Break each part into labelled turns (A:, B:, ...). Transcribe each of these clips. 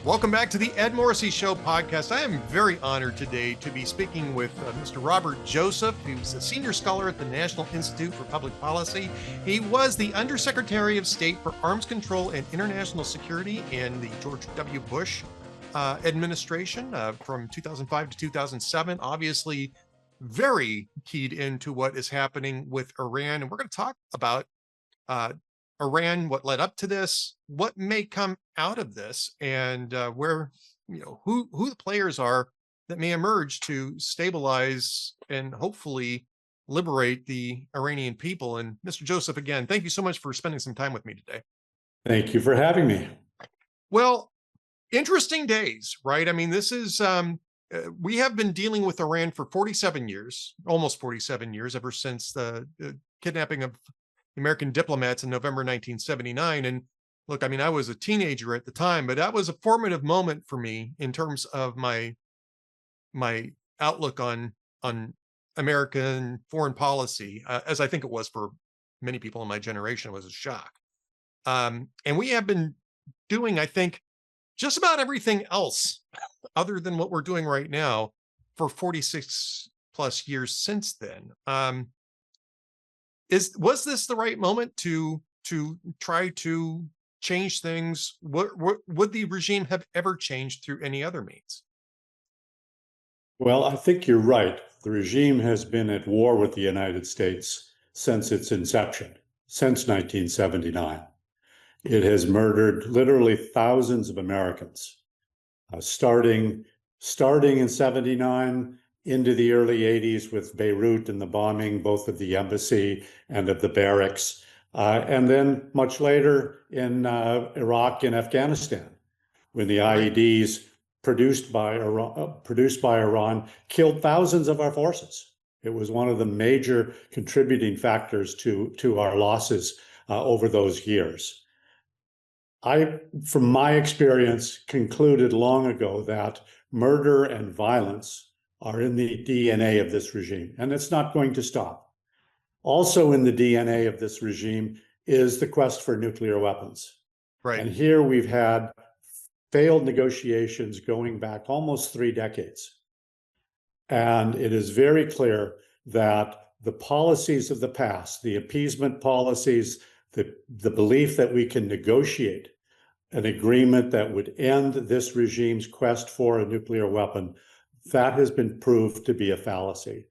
A: Welcome back to the Ed Morrissey Show podcast. I am very honored today to be speaking with Mr. Robert Joseph, who's a senior scholar at the National Institute for Public Policy. He was the Undersecretary of State for Arms Control and International Security in the George W. Bush administration from 2005 to 2007. Obviously, very keyed into what is happening with Iran. And we're going to talk about Iran, what led up to this, what may come out of this, and where, who the players are that may emerge to stabilize and hopefully liberate the Iranian people. And Mr. Joseph, again, thank you so much for spending some time with me today.
B: Thank you for having me.
A: Well, interesting days, right? I mean, this is, we have been dealing with Iran for 47 years, almost 47 years, ever since the kidnapping of American diplomats in November 1979. And look, I mean, I was a teenager at the time, but that was a formative moment for me in terms of my outlook on American foreign policy, as I think it was for many people in my generation. It was a shock. And we have been doing, I think, just about everything else other than what we're doing right now for 46 plus years since then. Was this the right moment to try to change things? Would the regime have ever changed through any other means?
B: Well, I think you're right. The regime has been at war with the United States since its inception, since 1979. It has murdered literally thousands of Americans, starting in 79 into the early 80s with Beirut and the bombing, both of the embassy and of the barracks, and then much later in Iraq and Afghanistan, when the IEDs produced by Iran killed thousands of our forces. It was one of the major contributing factors to our losses over those years. I, from my experience, concluded long ago that murder and violence are in the DNA of this regime, and it's not going to stop. Also in the DNA of this regime is the quest for nuclear weapons.
A: Right.
B: And here we've had failed negotiations going back almost 3 decades. And it is very clear that the policies of the past, the appeasement policies, the belief that we can negotiate an agreement that would end this regime's quest for a nuclear weapon, that has been proved to be a fallacy.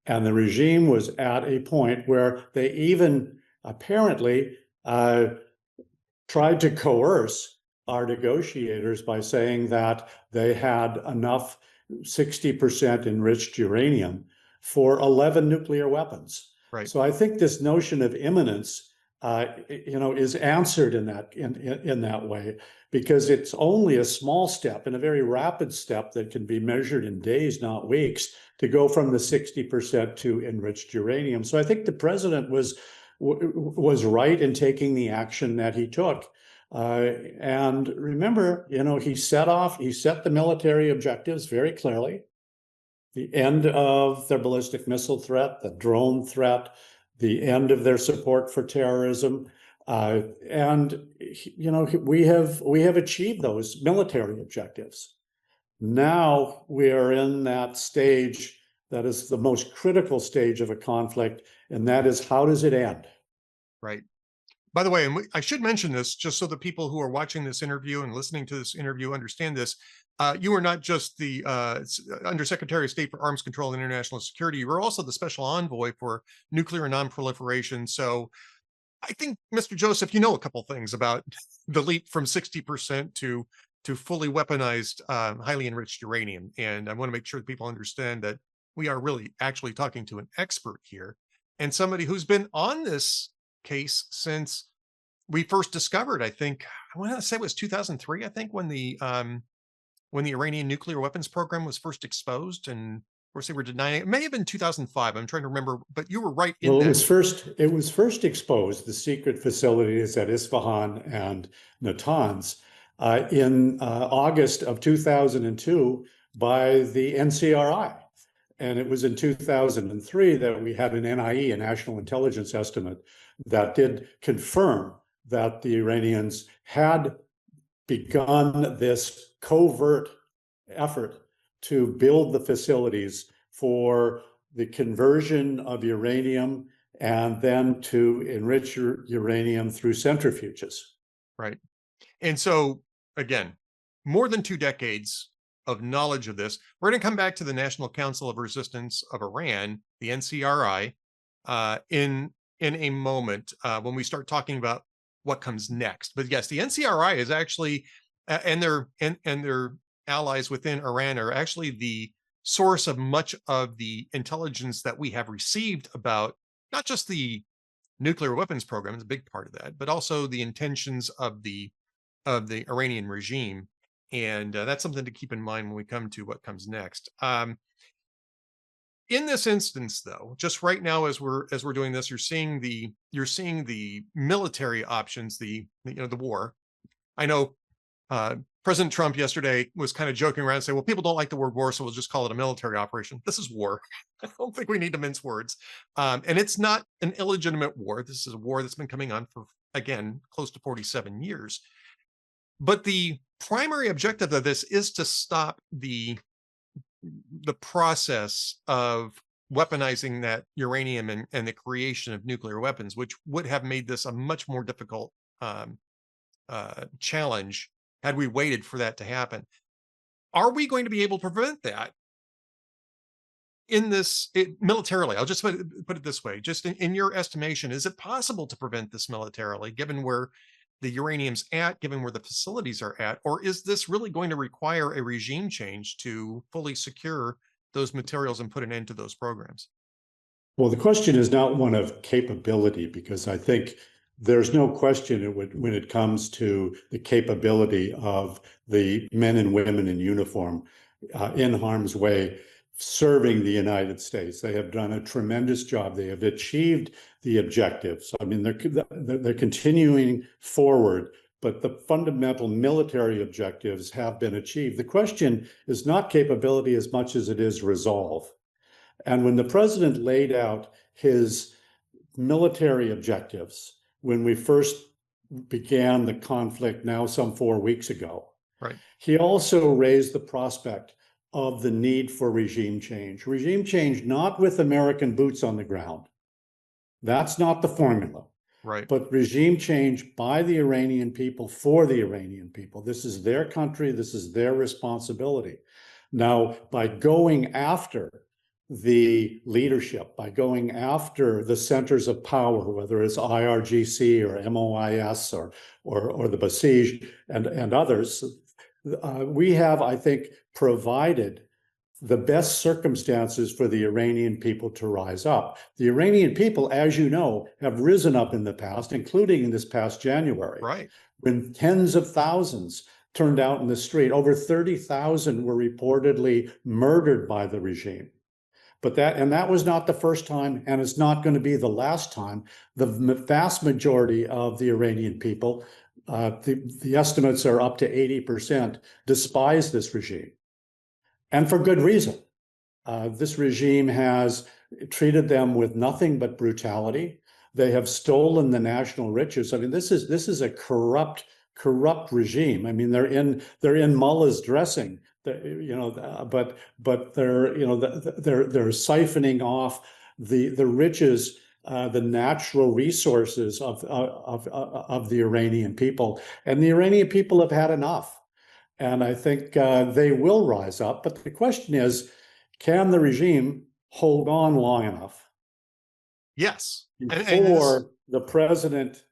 B: And the regime was at a point where they even apparently tried to coerce our negotiators by saying that they had enough 60% enriched uranium for 11 nuclear weapons.
A: Right.
B: So I think this notion of imminence is answered in that way, because it's only a small step and a very rapid step that can be measured in days, not weeks, to go from the 60% to enriched uranium. So I think the president was right in taking the action that he took. And remember, he set the military objectives very clearly: the end of their ballistic missile threat, the drone threat, the end of their support for terrorism, and we have achieved those military objectives. Now we are in that stage that is the most critical stage of a conflict, and that is, how does it end?
A: Right. By the way, and I should mention this just so the people who are watching this interview and listening to this interview understand this. You are not just the Undersecretary of State for Arms Control and International Security. You were also the Special Envoy for Nuclear Non-Proliferation. So I think, Mr. Joseph, you know a couple things about the leap from 60% to fully weaponized, highly enriched uranium. And I want to make sure that people understand that we are really actually talking to an expert here, and somebody who's been on this case since we first discovered, I think, I want to say it was 2003, I think, when the Iranian nuclear weapons program was first exposed, and of course they were denying it. It may have been 2005. I'm trying to remember, but you were right in that.
B: It was first exposed, the secret facilities at Isfahan and Natanz, in August of 2002 by the NCRI. And it was in 2003 that we had an NIE, a national intelligence estimate, that did confirm that the Iranians had begun this covert effort to build the facilities for the conversion of uranium and then to enrich uranium through centrifuges.
A: Right. And so, again, more than 2 decades of knowledge of this. We're going to come back to the National Council of Resistance of Iran, the NCRI, in a moment when we start talking about what comes next. But yes, the NCRI is actually, and their allies within Iran are actually the source of much of the intelligence that we have received about not just the nuclear weapons program, is a big part of that, but also the intentions of the Iranian regime. And that's something to keep in mind when we come to what comes next. In this instance, though, just right now as we're doing this, you're seeing the military options, the war. I know President Trump yesterday was kind of joking around and saying, well, people don't like the word war, so we'll just call it a military operation. This is war. I don't think we need to mince words. And it's not an illegitimate war. This is a war that's been coming on for, again, close to 47 years. But the primary objective of this is to stop the process of weaponizing that uranium and the creation of nuclear weapons, which would have made this a much more difficult challenge had we waited for that to happen. Are we going to be able to prevent that in this militarily? I'll just put it this way. Just in your estimation, is it possible to prevent this militarily, given where the uranium's at, given where the facilities are at? Or is this really going to require a regime change to fully secure those materials and put an end to those programs?
B: Well, the question is not one of capability, because I think there's no question when it comes to the capability of the men and women in uniform in harm's way serving the United States. They have done a tremendous job. They have achieved the objectives. I mean, they're continuing forward, but the fundamental military objectives have been achieved. The question is not capability as much as it is resolve. And when the president laid out his military objectives, when we first began the conflict now some 4 weeks ago,
A: right,
B: he also raised the prospect of the need for regime change. Regime change not with American boots on the ground. That's not the formula.
A: right.
B: But regime change by the Iranian people for the Iranian people. This is their country. This is their responsibility. Now, by going after the leadership, by going after the centers of power, whether it's IRGC or MOIS or the Basij and others, we have, I think, provided the best circumstances for the Iranian people to rise up. The Iranian people, as you know, have risen up in the past, including in this past January,
A: right,
B: when tens of thousands turned out in the street. Over 30,000 were reportedly murdered by the regime. But that was not the first time, and it's not going to be the last time. The vast majority of the Iranian people, the estimates are up to 80%, despise this regime. And for good reason. This regime has treated them with nothing but brutality. They have stolen the national riches. I mean, this is a corrupt regime. I mean, they're in mullah's dressing. But they're siphoning off the riches, the natural resources of the Iranian people, and the Iranian people have had enough. And I think they will rise up. But the question is, can the regime hold on long enough?
A: Yes.
B: Before the president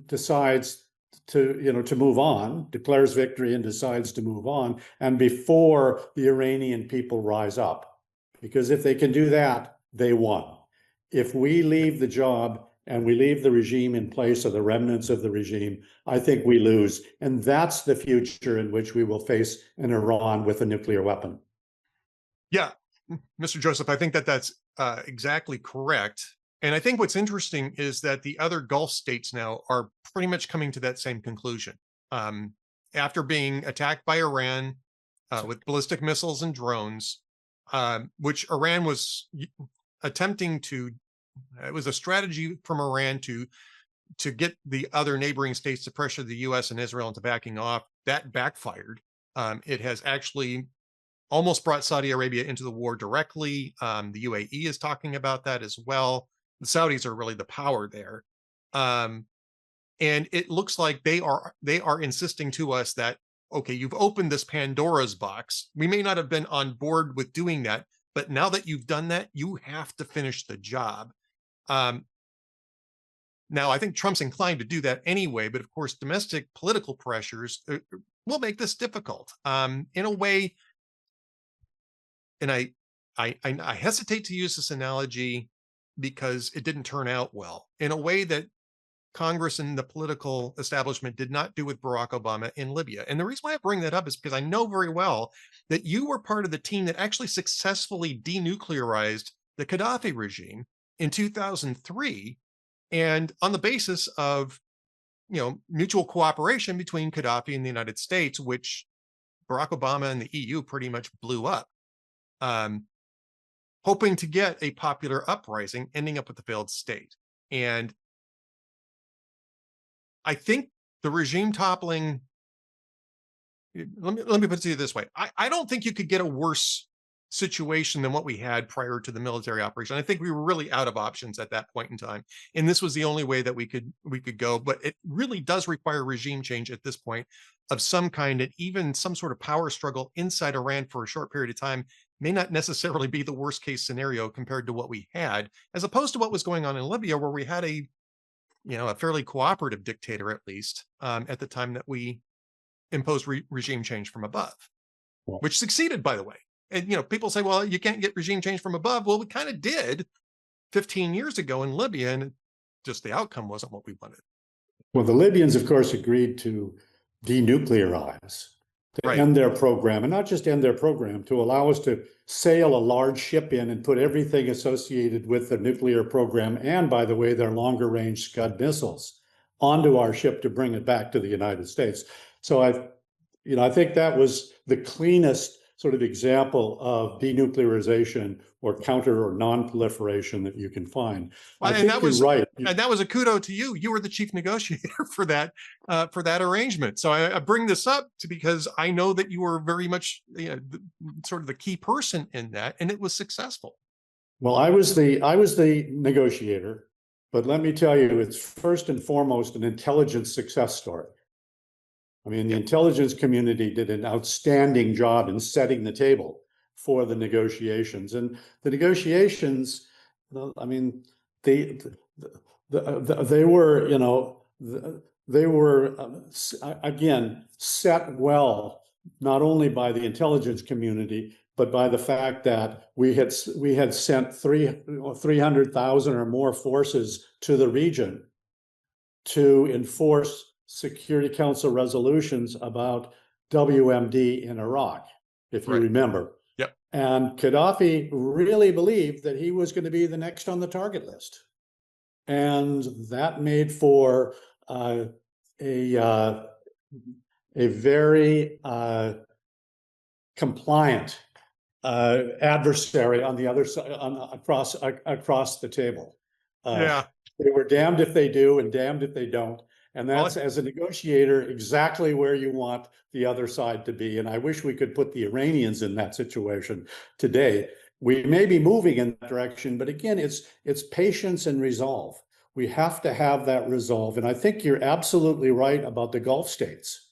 B: decides to move on, declares victory and decides to move on, and before the Iranian people rise up. Because if they can do that, they won. If we leave the job and we leave the regime in place, or the remnants of the regime, I think we lose. And that's the future in which we will face an Iran with a nuclear weapon.
A: Yeah, Mr. Joseph, I think that's exactly correct. And I think what's interesting is that the other Gulf states now are pretty much coming to that same conclusion. After being attacked by Iran with ballistic missiles and drones, which Iran was attempting to, it was a strategy from Iran to get the other neighboring states to pressure the US and Israel into backing off. That backfired. It has actually almost brought Saudi Arabia into the war directly. The UAE is talking about that as well. The Saudis are really the power there. And it looks like they are insisting to us that, okay, you've opened this Pandora's box. We may not have been on board with doing that, but now that you've done that, you have to finish the job. Now, I think Trump's inclined to do that anyway, but of course, domestic political pressures will make this difficult in a way. And I hesitate to use this analogy because it didn't turn out well, in a way that Congress and the political establishment did not do with Barack Obama in Libya. And the reason why I bring that up is because I know very well that you were part of the team that actually successfully denuclearized the Qaddafi regime in 2003, and on the basis of, mutual cooperation between Qaddafi and the United States, which Barack Obama and the EU pretty much blew up, hoping to get a popular uprising, ending up with the failed state. And I think the regime toppling, let me put it to you this way. I don't think you could get a worse situation than what we had prior to the military operation. I think we were really out of options at that point in time. And this was the only way that we could go. But it really does require regime change at this point of some kind, and even some sort of power struggle inside Iran for a short period of time may not necessarily be the worst case scenario compared to what we had, as opposed to what was going on in Libya, where we had a fairly cooperative dictator, at least, at the time that we imposed regime change from above, which succeeded, by the way. And, people say, well, you can't get regime change from above. Well, we kind of did 15 years ago in Libya, and just the outcome wasn't what we wanted.
B: Well, the Libyans, of course, agreed to denuclearize, to end their program, and not just end their program, to allow us to sail a large ship in and put everything associated with the nuclear program, and, by the way, their longer range Scud missiles, onto our ship to bring it back to the United States. So I think that was the cleanest sort of example of denuclearization or counter or non-proliferation that you can find.
A: Well,
B: I think you're right.
A: And that was a kudo to you. You were the chief negotiator for that arrangement. So I bring this up because I know that you were very much sort of the key person in that, and it was successful.
B: Well, I was the negotiator, but let me tell you, it's first and foremost an intelligence success story. I mean, the intelligence community did an outstanding job in setting the table for the negotiations. And the negotiations, I mean, they were, they were, again, set well, not only by the intelligence community, but by the fact that we had sent 300,000 or more forces to the region to enforce Security Council resolutions about WMD in Iraq, if you remember.
A: Yep.
B: And Gaddafi really believed that he was going to be the next on the target list. And that made for a very compliant adversary on the other side, across the table. They were damned if they do and damned if they don't. And that's, as a negotiator, exactly where you want the other side to be. And I wish we could put the Iranians in that situation today. We may be moving in that direction, but again, it's patience and resolve. We have to have that resolve. And I think you're absolutely right about the Gulf states,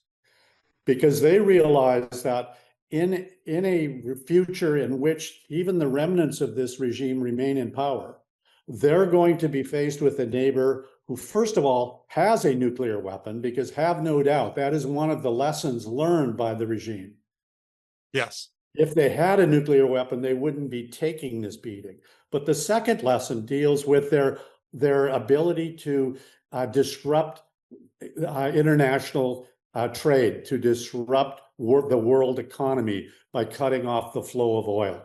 B: because they realize that in a future in which even the remnants of this regime remain in power, they're going to be faced with a neighbor who, first of all, has a nuclear weapon, because have no doubt that is one of the lessons learned by the regime.
A: Yes.
B: If they had a nuclear weapon, they wouldn't be taking this beating. But the second lesson deals with their ability to disrupt international trade, to disrupt the world economy by cutting off the flow of oil.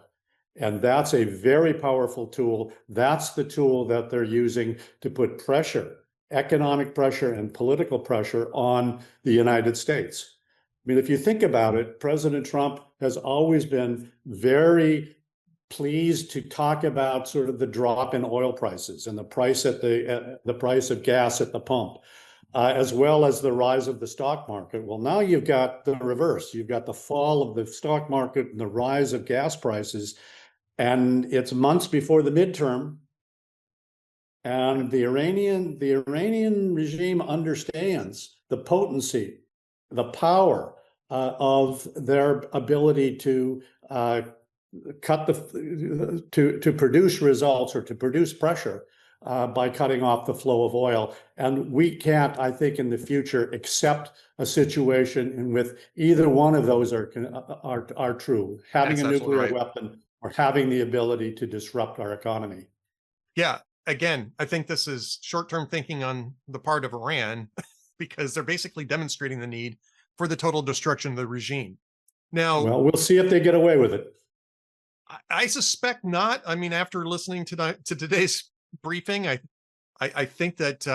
B: And that's a very powerful tool. That's the tool that they're using to put pressure, economic pressure and political pressure on the United States. I mean, if you think about it, President Trump has always been very pleased to talk about sort of the drop in oil prices and the price at the price of gas at the pump. as well as the rise of the stock market. Well, now you've got the reverse. You've got the fall of the stock market and the rise of gas prices, and it's months before the midterm. And the Iranian regime understands the potency, the power of their ability to to produce results or to produce pressure by cutting off the flow of oil. And we can't, I think, in the future accept a situation in which either one of those are true, having
A: That's
B: a nuclear
A: right.
B: weapon or having the ability to disrupt our economy.
A: Yeah. Again, I think this is short-term thinking on the part of Iran because they're basically demonstrating the need for the total destruction of the regime. Now,
B: well, we'll see if they get away with it.
A: I suspect not. I mean, after listening to today's briefing, I think that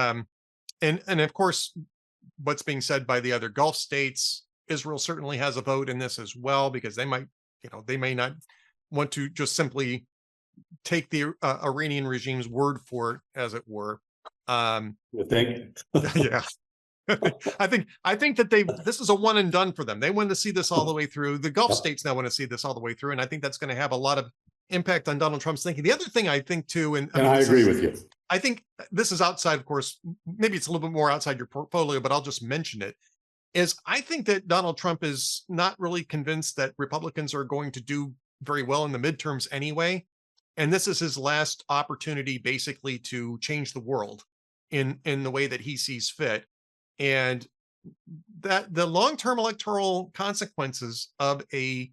A: and of course, what's being said by the other Gulf states, Israel certainly has a vote in this as well, because they might, they may not want to just simply take the Iranian regime's word for it, as it were.
B: You think?
A: Yeah. I think that this is a one and done for them. They want to see this all the way through. The Gulf states now want to see this all the way through, and I think that's going to have a lot of impact on Donald Trump's thinking. The other thing I think too, and
B: I agree with you.
A: I think this is outside, of course, maybe it's a little bit more outside your portfolio, but I'll just mention it, is I think that Donald Trump is not really convinced that Republicans are going to do very well in the midterms anyway. And this is his last opportunity basically to change the world in the way that he sees fit. And that the long-term electoral consequences of a,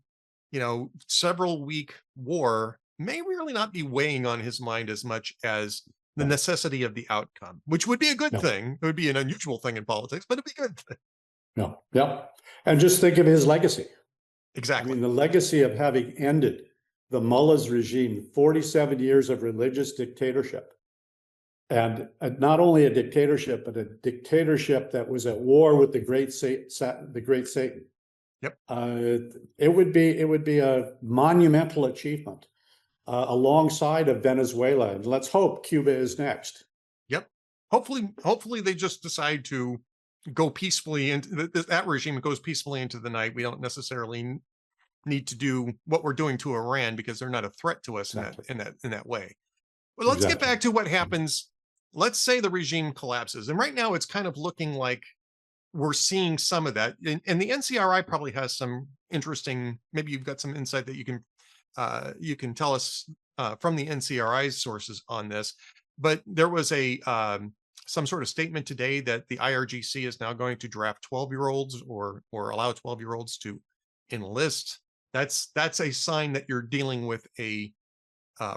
A: several week war may really not be weighing on his mind as much as the necessity of the outcome, which would be a good thing. It would be an unusual thing in politics, but it'd be a good thing.
B: Yeah. And just think of his legacy.
A: Exactly.
B: I mean, the legacy of having ended the mullahs regime, 47 years of religious dictatorship. And not only a dictatorship, but a dictatorship that was at war with the great Satan.
A: Yep.
B: It would be a monumental achievement alongside of Venezuela, and let's hope Cuba is next.
A: Yep. Hopefully they just decide to go peacefully into that regime goes peacefully into the night. We don't necessarily need to do what we're doing to Iran because they're not a threat to us in that way. Well, let's get back to what happens. Let's say the regime collapses, and right now it's kind of looking like we're seeing some of that. And the NCRI probably has some interesting. Maybe you've got some insight that you can tell us from the NCRI's sources on this. But there was some sort of statement today that the IRGC is now going to draft 12-year-olds or allow 12-year-olds to enlist. That's a sign that you're dealing with a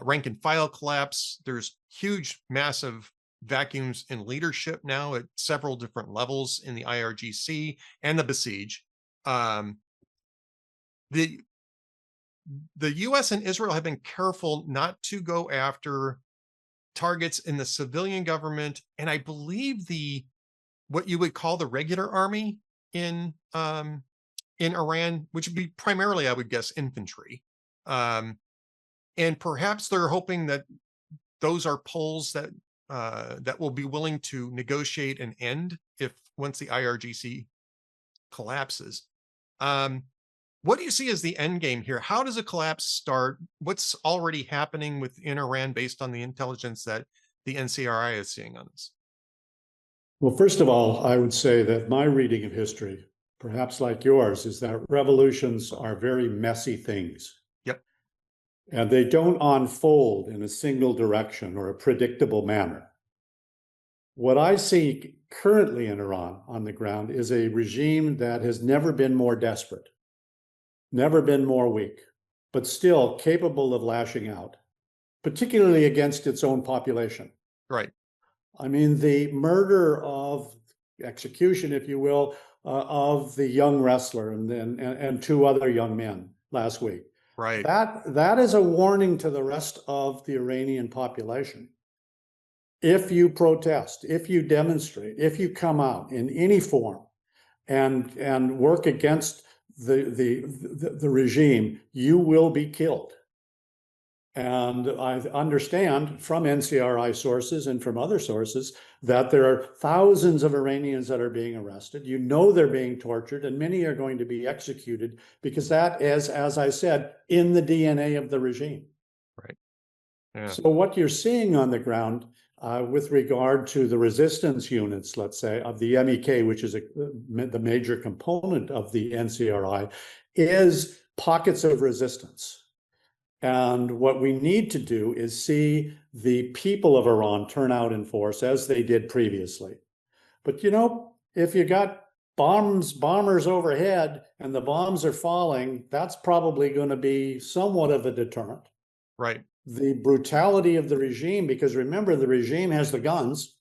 A: rank and file collapse. There's huge, massive vacuums in leadership now at several different levels in the IRGC and the besiege. The US and Israel have been careful not to go after targets in the civilian government, and I believe what you would call the regular army in Iran, which would be primarily, I would guess, infantry. And perhaps they're hoping that those are polls that will be willing to negotiate an end once the IRGC collapses. What do you see as the end game here? How does a collapse start? What's already happening within Iran based on the intelligence that the NCRI is seeing on this?
B: Well, first of all, I would say that my reading of history, perhaps like yours, is that revolutions are very messy things.
A: Yep.
B: And they don't unfold in a single direction or a predictable manner. What I see currently in Iran on the ground is a regime that has never been more desperate, never been more weak, but still capable of lashing out, particularly against its own population.
A: Right.
B: I mean, the murder of execution, if you will, of the young wrestler and two other young men last week.
A: Right.
B: That is a warning to the rest of the Iranian population. If you protest, if you demonstrate, if you come out in any form and work against the regime, you will be killed. And I understand from NCRI sources and from other sources that there are thousands of Iranians that are being arrested. You know they're being tortured, and many are going to be executed because that is, as I said, in the DNA of the regime.
A: Right. Yeah.
B: So what you're seeing on the ground with regard to the resistance units, let's say, of the MEK, which is the major component of the NCRI, is pockets of resistance. And what we need to do is see the people of Iran turn out in force as they did previously. But, you know, if you got bombers overhead and the bombs are falling, that's probably going to be somewhat of a deterrent.
A: Right.
B: The brutality of the regime, because remember, the regime has the guns.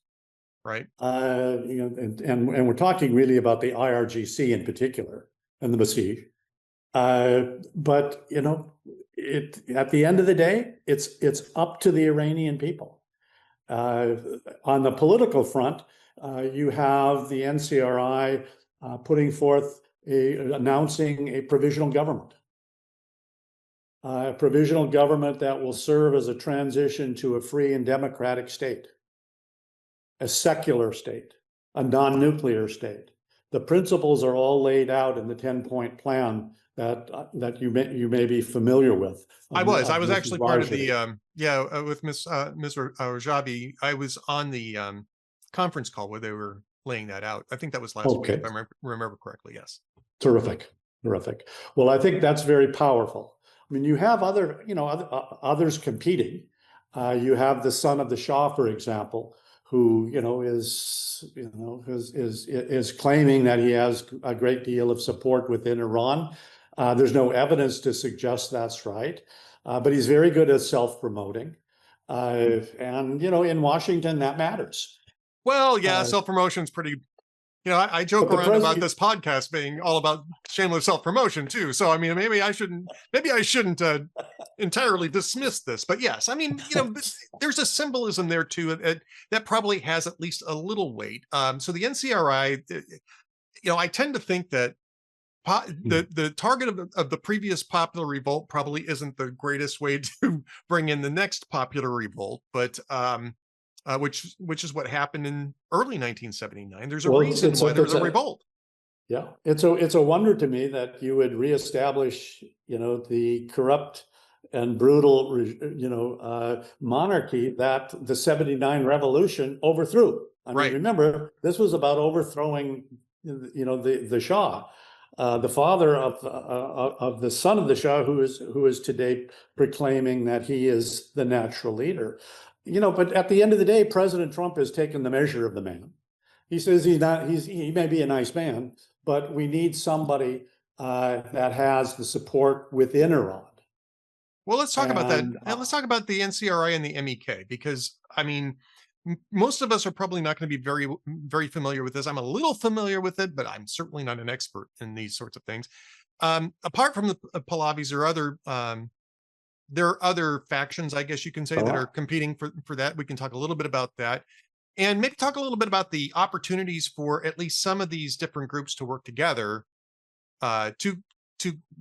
A: Right.
B: You know, and we're talking really about the IRGC in particular and the Basij. But you know, at the end of the day, it's up to the Iranian people. On the political front, you have the NCRI putting forth announcing a provisional government. A provisional government that will serve as a transition to a free and democratic state, a secular state, a non-nuclear state. The principles are all laid out in the 10-point plan that you may be familiar with.
A: I was actually part of the with Ms. Rajabi. I was on the conference call where they were laying that out. I think that was last week, if I remember correctly. Yes.
B: Terrific. Well, I think that's very powerful. I mean, you have others competing. You have the son of the Shah, for example, who is claiming that he has a great deal of support within Iran. There's no evidence to suggest that's right, but he's very good at self-promoting, and in Washington that matters.
A: Well, yeah, self-promotion's pretty. I joke around about this podcast being all about shameless self-promotion too. So I mean, maybe I shouldn't entirely dismiss this. But yes, I mean, there's a symbolism there too that probably has at least a little weight. So the NCRI, I tend to think that the target of the previous popular revolt probably isn't the greatest way to bring in the next popular revolt, but which is what happened in early 1979. There's a reason why there was a revolt.
B: Yeah, it's a wonder to me that you would reestablish, the corrupt and brutal, monarchy that the '79 revolution overthrew. I mean, remember, this was about overthrowing, the Shah, the father of the son of the Shah, who is today proclaiming that he is the natural leader. But at the end of the day, President Trump has taken the measure of the man. He says he may be a nice man, but we need somebody that has the support within Iran.
A: Well, let's talk about that. And let's talk about the NCRI and the MEK, because I mean, most of us are probably not going to be very, very familiar with this. I'm a little familiar with it, but I'm certainly not an expert in these sorts of things. Apart from the Pahlavis, there are other factions, I guess you can say, that are competing for that. We can talk a little bit about that, and maybe talk a little bit about the opportunities for at least some of these different groups to work together to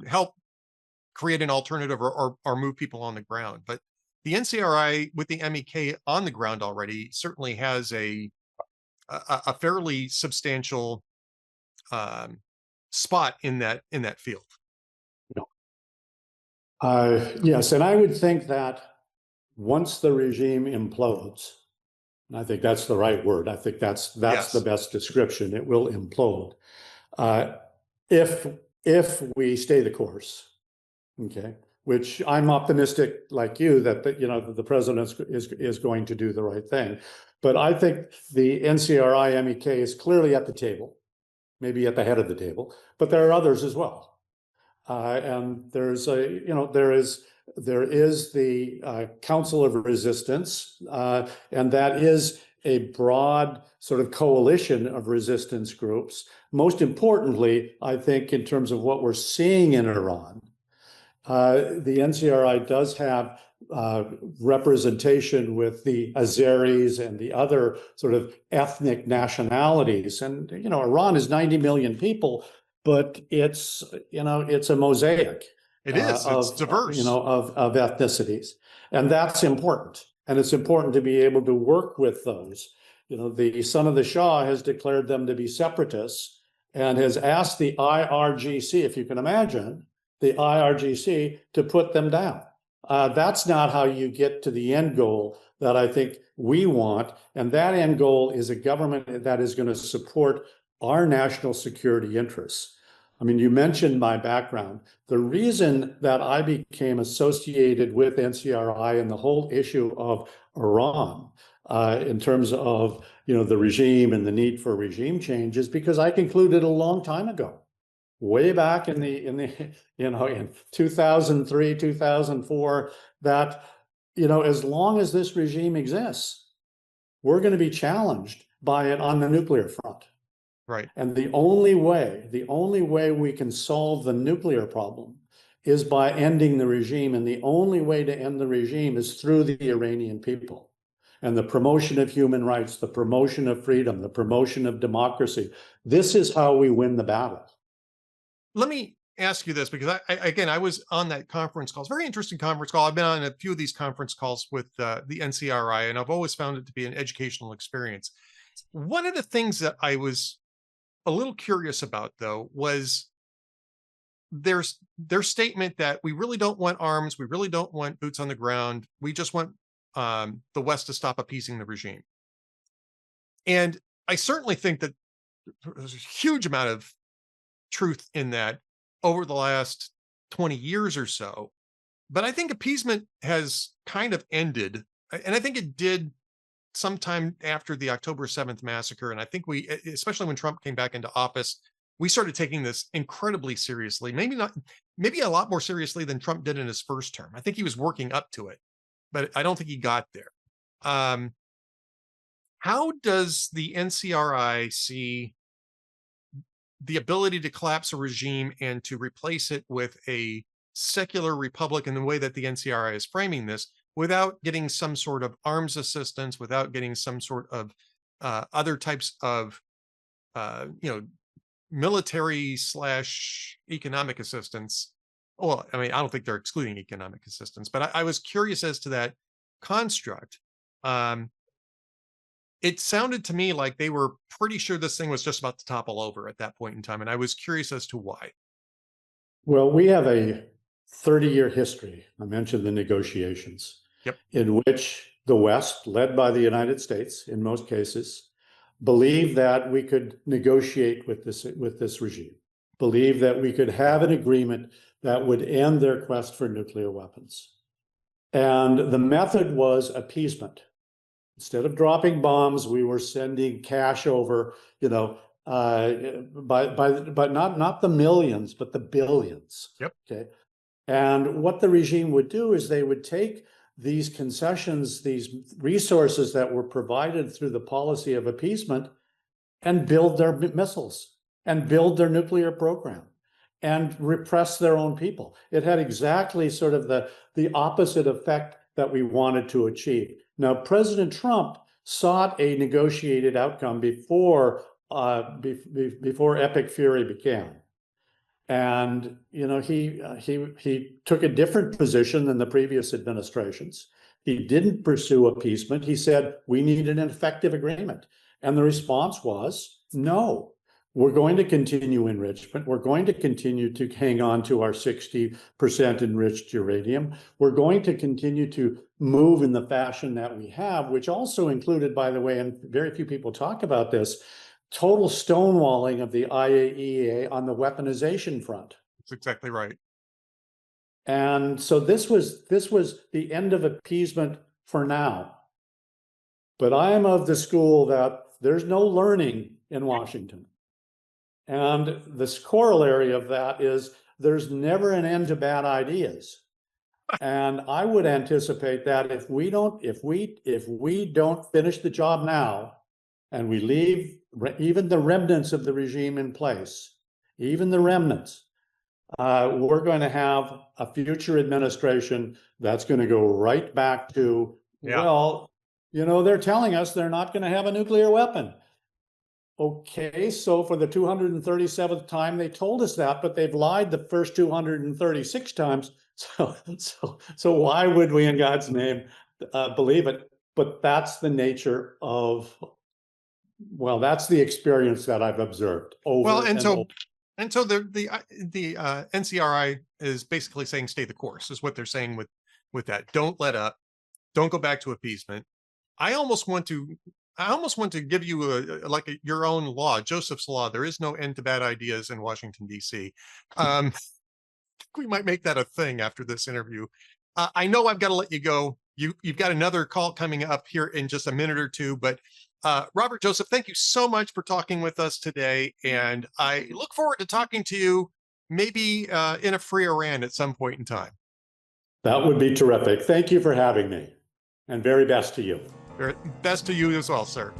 A: help create an alternative or move people on the ground. But the NCRI with the MEK on the ground already certainly has a fairly substantial spot in that field.
B: Yes, and I would think that once the regime implodes, and I think that's the right word, I think that's the best description, it will implode. If we stay the course, okay, which I'm optimistic like you that the president is going to do the right thing. But I think the NCRI MEK is clearly at the table, maybe at the head of the table, but there are others as well. And there is the Council of Resistance, and that is a broad sort of coalition of resistance groups. Most importantly, I think in terms of what we're seeing in Iran, the NCRI does have representation with the Azeris and the other sort of ethnic nationalities. And, Iran is 90 million people, but it's a mosaic.
A: It is. It's diverse.
B: of ethnicities, and that's important. And it's important to be able to work with those. The son of the Shah has declared them to be separatists and has asked the IRGC, if you can imagine, the IRGC to put them down. That's not how you get to the end goal that I think we want. And that end goal is a government that is going to support our national security interests. I mean, you mentioned my background. The reason that I became associated with NCRI and the whole issue of Iran, in terms of the regime and the need for regime change, is because I concluded a long time ago, way back in 2003, 2004, that as long as this regime exists, we're going to be challenged by it on the nuclear front.
A: Right.
B: And the only way we can solve the nuclear problem is by ending the regime. And the only way to end the regime is through the Iranian people and the promotion of human rights, the promotion of freedom, the promotion of democracy. This is how we win the battle.
A: Let me ask you this, because I was on that conference call. It's a very interesting conference call. I've been on a few of these conference calls with the NCRI, and I've always found it to be an educational experience. One of the things that I was a little curious about, though, was their statement that we really don't want arms, we really don't want boots on the ground, we just want the West to stop appeasing the regime. And I certainly think that there's a huge amount of truth in that over the last 20 years or so. But I think appeasement has kind of ended, and I think it did sometime after the October 7th massacre. And I think we, especially when Trump came back into office, we started taking this incredibly seriously. Maybe a lot more seriously than Trump did in his first term. I think he was working up to it, but I don't think he got there. How does the NCRI see the ability to collapse a regime and to replace it with a secular republic in the way that the NCRI is framing this, without getting some sort of arms assistance, without getting some sort of other types of military / economic assistance? Well, I mean, I don't think they're excluding economic assistance, but I was curious as to that construct. It sounded to me like they were pretty sure this thing was just about to topple over at that point in time, and I was curious as to why.
B: Well, we have a 30-year history. I mentioned the negotiations,
A: Yep.
B: in which the West, led by the United States in most cases, believed that we could negotiate with this regime, believed that we could have an agreement that would end their quest for nuclear weapons. And the method was appeasement. Instead of dropping bombs, we were sending cash over, but not the millions, but the billions.
A: Yep.
B: Okay. And what the regime would do is they would take these concessions, these resources that were provided through the policy of appeasement, and build their missiles and build their nuclear program and repress their own people. It had exactly sort of the opposite effect that we wanted to achieve. Now, President Trump sought a negotiated outcome before Epic Fury began. And he took a different position than the previous administrations. He didn't pursue appeasement. He said, we need an effective agreement. And the response was, no, we're going to continue enrichment. We're going to continue to hang on to our 60% enriched uranium. We're going to continue to move in the fashion that we have, which also included, by the way, and very few people talk about this, total stonewalling of the IAEA on the weaponization front.
A: That's exactly right.
B: And so this was the end of appeasement for now. But I am of the school that there's no learning in Washington. And this corollary of that is there's never an end to bad ideas. And I would anticipate that if we don't finish the job now, and we leave even the remnants of the regime in place, even the remnants, we're going to have a future administration that's going to go right back to, well, they're telling us they're not going to have a nuclear weapon. Okay, so for the 237th time, they told us that, but they've lied the first 236 times. So why would we, in God's name, believe it? But that's the nature of, well, that's the experience that I've observed over
A: Well,
B: and over.
A: and so the NCRI is basically saying stay the course, is what they're saying with that. Don't let up. Don't go back to appeasement. I almost want to give you your own law, Joseph's law. There is no end to bad ideas in Washington, D.C. We might make that a thing after this interview. I know I've got to let you go. You've got another call coming up here in just a minute or two, but Robert Joseph, thank you so much for talking with us today. And I look forward to talking to you maybe in a free Iran at some point in time.
B: That would be terrific. Thank you for having me, and very best to you.
A: Best to you as well, sir.